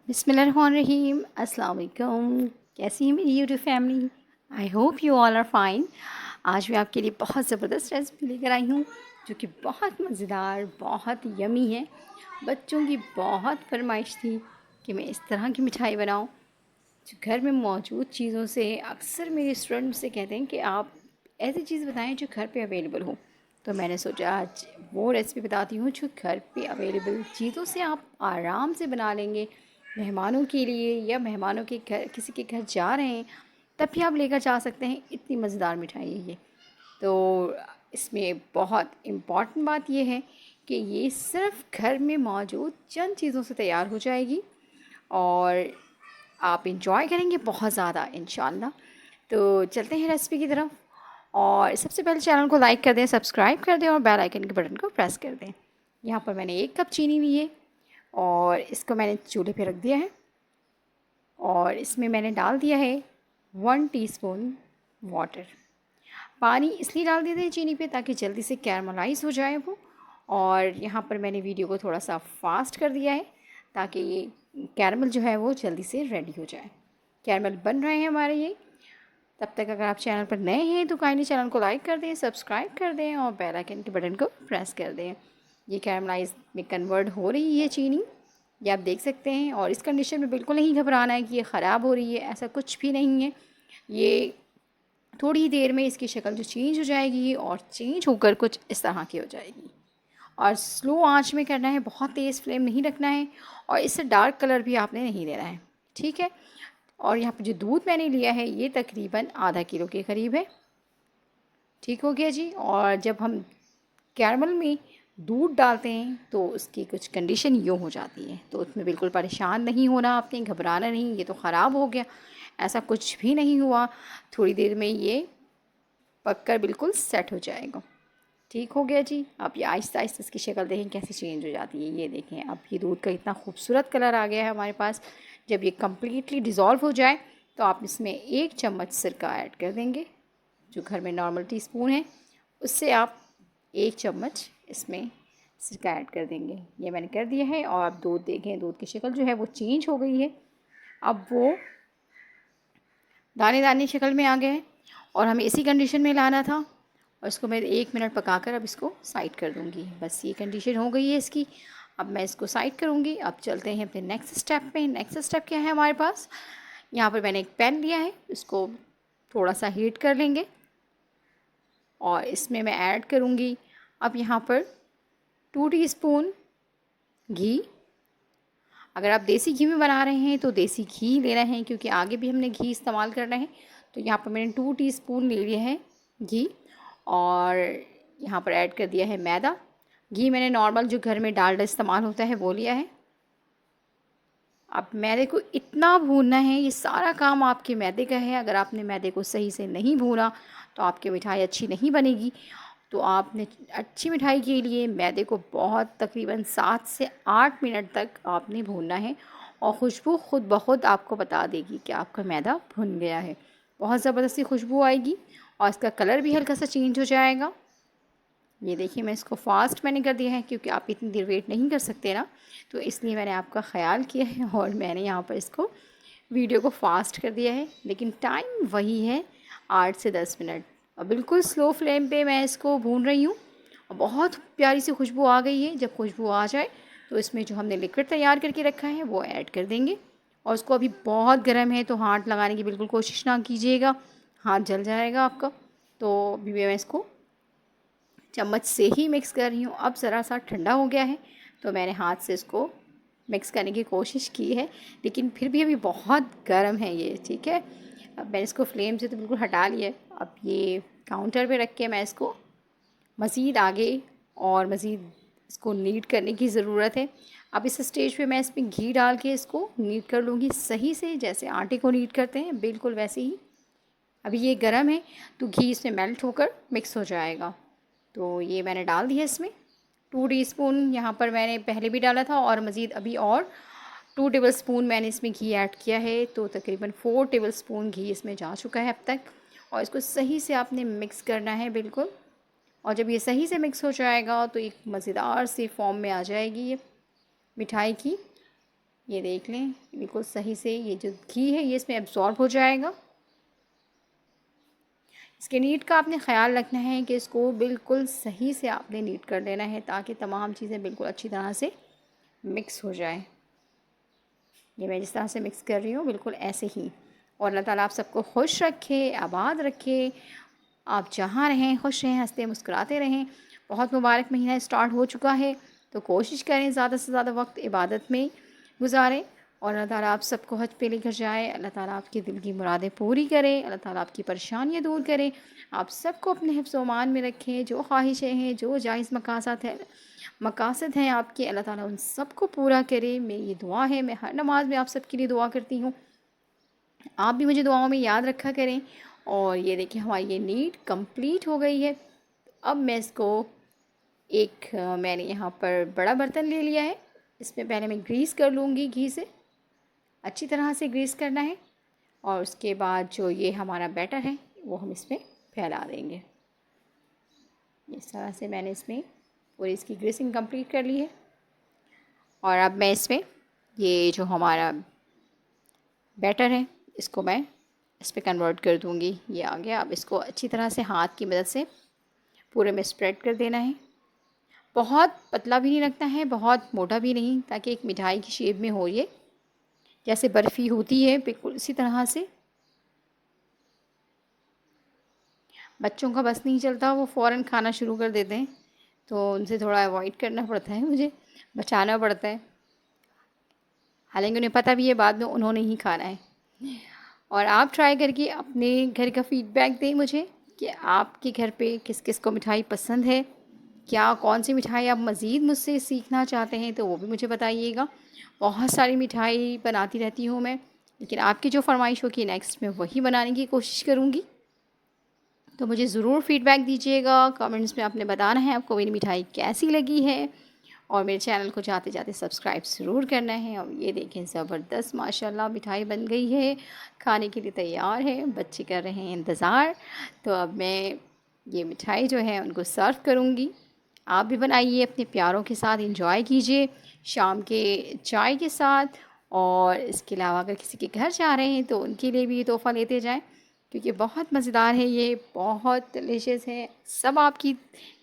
बिस्मिल्लाहिर्रहमानिर्रहीम। अस्सलाम वालेकुम। कैसी है मेरी YouTube family? I hope you all are fine. आज मैं आपके लिए बहुत ज़बरदस्त रेसिपी लेकर आई हूँ जो कि बहुत मज़ेदार, बहुत यमी है। बच्चों की बहुत फरमाइश थी कि मैं इस तरह की मिठाई बनाऊँ जो घर में मौजूद चीज़ों से। अक्सर मेरे स्टूडेंट मुझसे कहते हैं कि आप ऐसी चीज़ बताएं जो घर पे अवेलेबल हो। तो मैंने सोचा आज वो रेसिपी बताती हूँ जो घर पे अवेलेबल चीज़ों से आप आराम से बना लेंगे। मेहमानों के लिए या मेहमानों के घर, किसी के घर जा रहे हैं तब भी आप लेकर जा सकते हैं। इतनी मज़ेदार मिठाई है ये। तो इसमें बहुत इम्पॉर्टेंट बात यह है कि ये सिर्फ़ घर में मौजूद चंद चीज़ों से तैयार हो जाएगी और आप इंजॉय करेंगे बहुत ज़्यादा इंशाल्लाह। तो चलते हैं रेसिपी की तरफ। और सबसे पहले चैनल को लाइक कर दें, सब्सक्राइब कर दें और बेल आइकन के बटन को प्रेस कर दें। यहाँ पर मैंने 1 कप चीनी ली है और इसको मैंने चूल्हे पे रख दिया है और इसमें मैंने डाल दिया है 1 टीस्पून वाटर। पानी इसलिए डाल देते हैं चीनी पे ताकि जल्दी से कैरमलाइज़ हो जाए वो। और यहाँ पर मैंने वीडियो को थोड़ा सा फास्ट कर दिया है ताकि ये कैरमल जो है वो जल्दी से रेडी हो जाए। कैरमल बन रहे हैं हमारे ये। तब तक अगर आप चैनल पर नए हैं तो काइंडली चैनल को लाइक कर दें, सब्सक्राइब कर दें और बेल आइकन के बटन को प्रेस कर दें। ये कैरमलाइज में कन्वर्ट हो रही है चीनी, ये आप देख सकते हैं। और इस कंडीशन में बिल्कुल नहीं घबराना है कि ये ख़राब हो रही है, ऐसा कुछ भी नहीं है। ये थोड़ी ही देर में इसकी शक्ल जो चेंज हो जाएगी और चेंज होकर कुछ इस तरह की हो जाएगी। और स्लो आंच में करना है, बहुत तेज़ फ्लेम नहीं रखना है और इससे डार्क कलर भी आपने नहीं देना है, ठीक है। और यहाँ पर जो दूध मैंने लिया है ये तकरीबन आधा किलो के करीब है। ठीक हो गया जी। और जब हम कैरमल में दूध डालते हैं तो उसकी कुछ कंडीशन यूँ हो जाती है, तो उसमें बिल्कुल परेशान नहीं होना आपने, घबराना नहीं ये तो ख़राब हो गया, ऐसा कुछ भी नहीं हुआ। थोड़ी देर में ये पककर बिल्कुल सेट हो जाएगा। ठीक हो गया जी। आप ये आहिस्ता आहिस्ता इसकी शक्ल देखें कैसे चेंज हो जाती है। ये देखें अब ये दूध का इतना खूबसूरत कलर आ गया है हमारे पास। जब ये कम्प्लीटली डिज़ोल्व हो जाए तो आप इसमें 1 चम्मच सिरका ऐड कर देंगे। जो घर में नॉर्मल टीस्पून है उससे आप 1 चम्मच इसमें सिरका ऐड कर देंगे। ये मैंने कर दिया है। और आप दूध देखें, दूध की शक्ल जो है वो चेंज हो गई है, अब वो दाने दाने शक्ल में आ गए हैं। और हमें इसी कंडीशन में लाना था और इसको मैं 1 मिनट पकाकर अब इसको साइड कर दूँगी। बस ये कंडीशन हो गई है इसकी। अब मैं इसको साइड करूँगी। अब चलते हैं अपने नेक्स्ट स्टेप पे। नेक्स्ट स्टेप क्या है हमारे पास? यहाँ पर मैंने एक पैन लिया है, इसको थोड़ा सा हीट कर लेंगे और इसमें मैं ऐड करूँगी अब यहाँ पर 2 टीस्पून घी। अगर आप देसी घी में बना रहे हैं तो देसी घी लेना है क्योंकि आगे भी हमने घी इस्तेमाल करना है। तो यहाँ पर मैंने 2 टीस्पून ले लिया है घी और यहाँ पर ऐड कर दिया है मैदा। घी मैंने नॉर्मल जो घर में डालडा इस्तेमाल होता है वो लिया है। अब मैदे को इतना भूनना है, ये सारा काम आपके मैदे का है। अगर आपने मैदे को सही से नहीं भूना तो आपकी मिठाई अच्छी नहीं बनेगी। तो आपने अच्छी मिठाई के लिए मैदे को बहुत तकरीबन 7 से 8 मिनट तक आपने भूनना है और खुशबू खुद ब खुद आपको बता देगी कि आपका मैदा भुन गया है। बहुत ज़बरदस्ती खुशबू आएगी और इसका कलर भी हल्का सा चेंज हो जाएगा। ये देखिए मैं इसको फास्ट मैंने कर दिया है क्योंकि आप इतनी देर वेट नहीं कर सकते ना, तो इसलिए मैंने आपका ख्याल किया है और मैंने यहाँ पर इसको वीडियो को फास्ट कर दिया है। लेकिन टाइम वही है 8 से 10 मिनट और बिल्कुल स्लो फ्लेम पे मैं इसको भून रही हूँ। और बहुत प्यारी सी खुशबू आ गई है। जब खुशबू आ जाए तो इसमें जो हमने लिक्विड तैयार करके रखा है वो ऐड कर देंगे। और उसको अभी बहुत गर्म है तो हाथ लगाने की बिल्कुल कोशिश ना कीजिएगा, हाथ जल जाएगा आपका। तो अभी मैं इसको चम्मच से ही मिक्स कर रही हूँ। अब ज़रा सा ठंडा हो गया है तो मैंने हाथ से इसको मिक्स करने की कोशिश की है, लेकिन फिर भी अभी बहुत गर्म है ये, ठीक है। अब मैंने इसको फ्लेम से तो बिल्कुल हटा लिया है। अब ये काउंटर पे रख के मैं इसको मज़ीद आगे और मज़ीद इसको नीट करने की ज़रूरत है। अब इस स्टेज पे मैं इसमें घी डाल के इसको नीट कर लूँगी सही से, जैसे आटे को नीट करते हैं बिल्कुल वैसे ही। अभी ये गर्म है तो घी इसमें मेल्ट होकर मिक्स हो जाएगा। तो ये मैंने डाल दिया इसमें 2 टीस्पून। यहाँ पर मैंने पहले भी डाला था और मज़ीद अभी और 2 टेबलस्पून मैंने इसमें घी ऐड किया है। तो तकरीबन 4 टेबलस्पून घी इसमें जा चुका है अब तक। और इसको सही से आपने मिक्स करना है बिल्कुल। और जब ये सही से मिक्स हो जाएगा तो एक मज़ेदार सी फॉर्म में आ जाएगी ये मिठाई की। ये देख लें बिल्कुल सही से ये जो घी है ये इसमें एब्ज़ॉर्ब हो जाएगा। इसके नीट का आपने ख़्याल रखना है कि इसको बिल्कुल सही से आपने नीट कर लेना है ताकि तमाम चीज़ें बिल्कुल अच्छी तरह से मिक्स हो जाए। ये मैं जिस तरह से मिक्स कर रही हूँ बिल्कुल ऐसे ही। और अल्लाह ताला आप सबको खुश रखे, आबाद रखे, आप जहाँ रहें खुश रहें, हंसते मुस्कुराते रहें। बहुत मुबारक महीना स्टार्ट हो चुका है, तो कोशिश करें ज़्यादा से ज़्यादा वक्त इबादत में गुजारें और अल्लाह ताला आप सबको हज पे लेकर जाए। अल्लाह ताला आपके दिल की मुरादें पूरी करे, अल्लाह ताला आपकी परेशानियाँ दूर करे, आप सबको अपने हिफ्ज़ व-अमान में रखें। जो ख्वाहिशें हैं, जो जायज़ मकासद हैं आपके, अल्लाह ताला उन सबको पूरा करे। मेरी ये दुआ है, मैं हर नमाज में आप सबके लिए दुआ करती हूँ, आप भी मुझे दुआओं में याद रखा करें। और ये देखिए हमारी ये नीट कंप्लीट हो गई है। अब मैं इसको मैंने यहाँ पर बड़ा बर्तन ले लिया है, इसमें पहले मैं ग्रीस कर लूँगी, घी से अच्छी तरह से ग्रीस करना है। और उसके बाद जो ये हमारा बैटर है वो हम इसमें फैला देंगे। इस तरह से मैंने इसमें पूरी इसकी ग्रीसिंग कंप्लीट कर ली है। और अब मैं इसमें ये जो हमारा बैटर है इसको मैं इस पर कन्वर्ट कर दूँगी। ये आ गया। अब इसको अच्छी तरह से हाथ की मदद से पूरे में स्प्रेड कर देना है। बहुत पतला भी नहीं रखना है, बहुत मोटा भी नहीं, ताकि एक मिठाई की शेप में हो ये, जैसे बर्फ़ी होती है बिल्कुल इसी तरह से। बच्चों का बस नहीं चलता, वो फ़ौरन खाना शुरू कर देते हैं, तो उनसे थोड़ा अवॉइड करना पड़ता है, मुझे बचाना पड़ता है। हालांकि उन्हें पता भी है बाद में उन्होंने ही खाना है। और आप ट्राई करके अपने घर का फ़ीडबैक दें मुझे कि आपके घर पे किस किस को मिठाई पसंद है, क्या कौन सी मिठाई आप मज़ीद मुझसे सीखना चाहते हैं, तो वो भी मुझे बताइएगा। बहुत सारी मिठाई बनाती रहती हूँ मैं, लेकिन आपकी जो फरमाइश होगी नेक्स्ट में वही बनाने की कोशिश करूँगी। तो मुझे ज़रूर फ़ीडबैक दीजिएगा, कमेंट्स में आपने बताना है आपको मेरी मिठाई कैसी लगी है। और मेरे चैनल को जाते जाते सब्सक्राइब ज़रूर करना है। और ये देखें ज़बरदस्त माशाल्लाह मिठाई बन गई है, खाने के लिए तैयार है, बच्चे कर रहे हैं इंतज़ार। तो अब मैं ये मिठाई जो है उनको सर्व करूँगी। आप भी बनाइए, अपने प्यारों के साथ एंजॉय कीजिए, शाम के चाय के साथ। और इसके अलावा अगर किसी के घर जा रहे हैं तो उनके लिए भी ये तोहफ़ा लेते जाएं, क्योंकि बहुत मज़ेदार है, ये बहुत डिलीशियस है। सब आपकी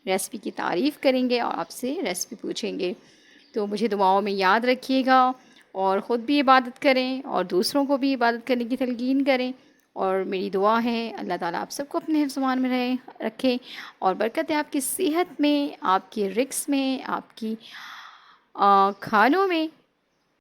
रेसिपी की तारीफ़ करेंगे और आपसे रेसिपी पूछेंगे। तो मुझे दुआओं में याद रखिएगा और ख़ुद भी इबादत करें और दूसरों को भी इबादत करने की तलकीन करें। और मेरी दुआ है अल्लाह ताला आप सबको अपने हिफ्ज़-ए-मान में रखे और बरकत है आपकी सेहत में, आपकी रिज़्क़ में, आपकी खानों में।